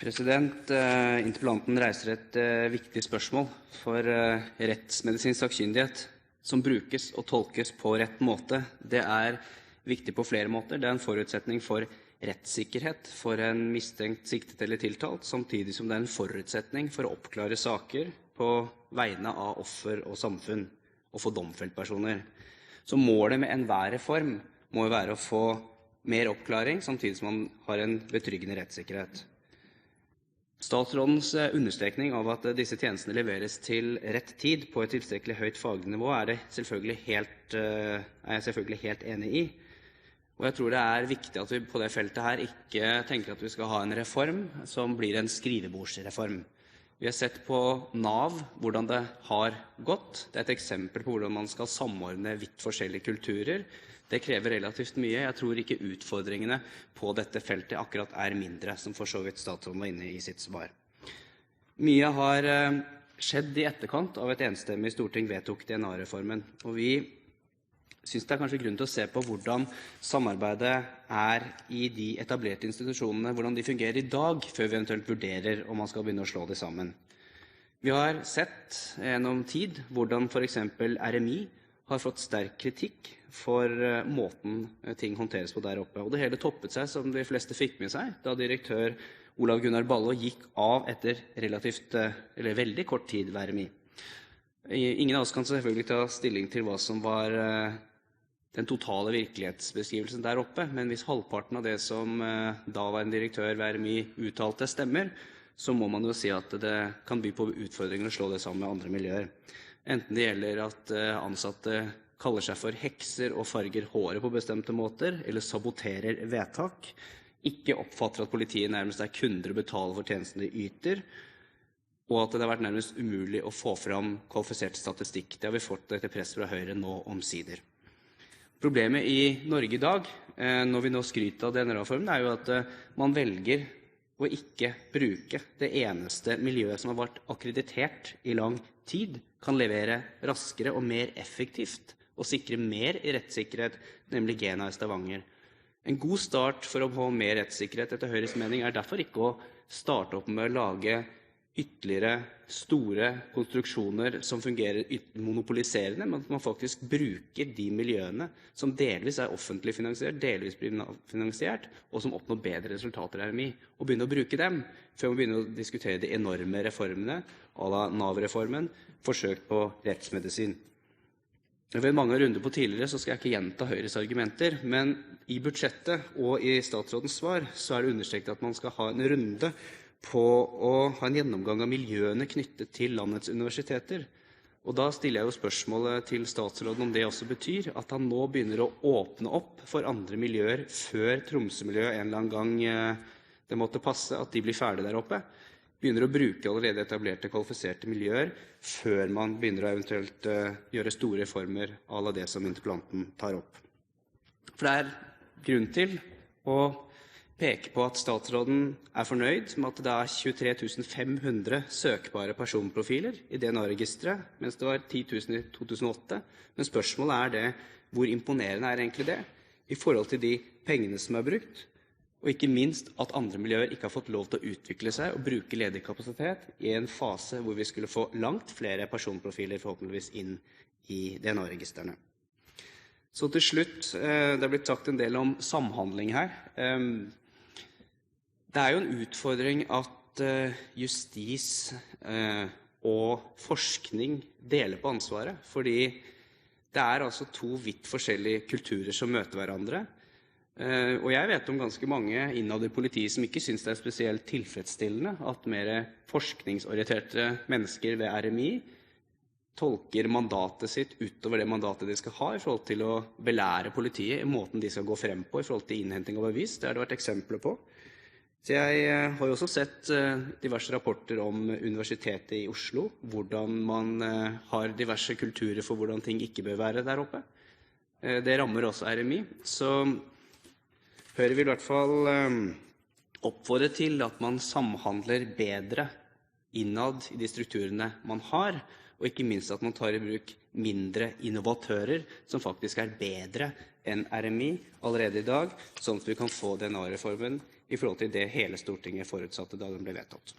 Interpellanten reiser et viktig spørsmål, for rettsmedisinsk sakkyndighet som brukes og tolkes på rett måte, det er viktig på flere måter. Det er en forutsetning for rettssikkerhet for en mistenkt, siktet eller tiltalt, samtidig som det er en forutsetning for å oppklare saker på vegne av offer og samfunn og for domfeltpersoner. Så målet med enhver reform må jo være å få mer oppklaring, samtidig som man har en betryggende rettssikkerhet. Statsrådens understrekning av at disse tjenestene leveres til rett tid på et tilstrekkelig høyt faglig nivå er jeg selvfølgelig helt enig i. Og jeg tror det er viktig at vi på det feltet her ikke tenker at vi skal ha en reform som blir en skrivebordsreform. Vi har sett på NAV hvordan det har gått. Det er et eksempel på hvordan man skal samordne vidt forskjellige kulturer. Det krever relativt mye. Jeg tror ikke utfordringene på dette feltet akkurat er mindre, som for så vidt statsråden var inne i sitt svar. Mye har skjedd i etterkant av et enstemmig storting vedtok DNA-reformen, og vi synes det er kanskje grunn til å se på hvordan samarbeidet er i de etablerte institusjonene, hvordan de fungerer i dag, før vi eventuelt vurderer om man skal begynne å slå det sammen. Vi har sett gjennom tid hvordan for eksempel RMI har fått sterk kritikk for måten ting håndteres på der oppe. Og det hele toppet seg, som de fleste fikk med seg, da direktør Olav Gunnar Ballo gikk av etter veldig kort tid ved RMI. Ingen av oss kan selvfølgelig ta stilling til hva som var den totale virkelighetsbeskrivelsen der oppe, men hvis halvparten av det som da var en direktør ved RMI uttalte stemmer, så må man jo si at det kan by på utfordringer å slå det sammen med andre miljøer. Enten det gjelder at ansatte kaller seg for hekser og farger håret på bestemte måter, eller saboterer vedtak, ikke oppfatter at politiet nærmest er kunder og betaler for tjenestene de yter, og at det har vært nærmest umulig å få fram kvalifisert statistikk. Det har vi fått etter press fra Høyre nå omsider. Problemet i Norge i dag, når vi nå skryter av DNA-reformen, er jo at man velger å ikke bruke det eneste miljøet som har vært akkreditert i lang tid, kan levere raskere og mer effektivt og sikre mer i rettssikkerhet, nemlig GENA i Stavanger. En god start for å få mer rettssikkerhet etter Høyres mening er derfor ikke å starte opp med å lage ytterligere store konstruksjoner som fungerer monopoliserende, men at man faktisk bruker de miljøene som delvis er offentlig finansiert, delvis finansiert, og som oppnår bedre resultater i RMI, og begynne å bruke dem, før man begynner å diskutere de enorme reformene, à la NAV-reformen, forsøkt på rettsmedisin. Ved mange runder på tidligere så skal jeg ikke gjenta Høyres argumenter, men i budsjettet og i statsrådens svar så er det understreket at man skal ha en runde på å ha en gjennomgang av miljøene knyttet til landets universiteter. Og da stiller jeg jo spørsmålet til statsråden om det også betyr at han nå begynner å åpne opp for andre miljøer før Tromsø-miljøet en eller annen gang det måtte passe at de blir ferdige der oppe. Begynner å bruke allerede etablerte, kvalifiserte miljøer før man begynner å eventuelt gjøre store reformer à la det som interpellanten tar opp. For det er grunn til å peke på at statsråden er fornøyd med at det er 23 500 søkbare personprofiler i DNA-registeret, mens det var 10 000 i 2008. Men spørsmålet er det, hvor imponerende er egentlig det i forhold til de pengene som er brukt, og ikke minst at andre miljøer ikke har fått lov til å utvikle seg og bruke ledig kapasitet i en fase hvor vi skulle få langt flere personprofiler forhåpentligvis inn i DNA-registrene. Så til slutt, det har blitt sagt en del om samhandling her. Det er jo en utfordring at justis og forskning deler på ansvaret, fordi det er altså to vidt forskjellige kulturer som møter hverandre. Og jeg vet om ganske mange innad i politiet som ikke synes det er spesielt tilfredsstillende at mer forskningsorienterte mennesker ved RMI tolker mandatet sitt utover det mandatet de skal ha i forhold til å belære politiet i måten de skal gå frem på i forhold til innhenting av bevis. Det har det vært eksempler på. Så jeg har jo også sett diverse rapporter om Universitetet i Oslo, hvordan man har diverse kulturer for hvordan ting ikke bør være der oppe. Det rammer også RMI, så Høyre vil i hvert fall oppfordre til at man samhandler bedre innad i de strukturene man har, og ikke minst at man tar i bruk mindre innovatører som faktisk er bedre enn RMI allerede i dag, sånn at vi kan få DNA-reformen i forhold til det hele Stortinget forutsatte da den ble vedtatt.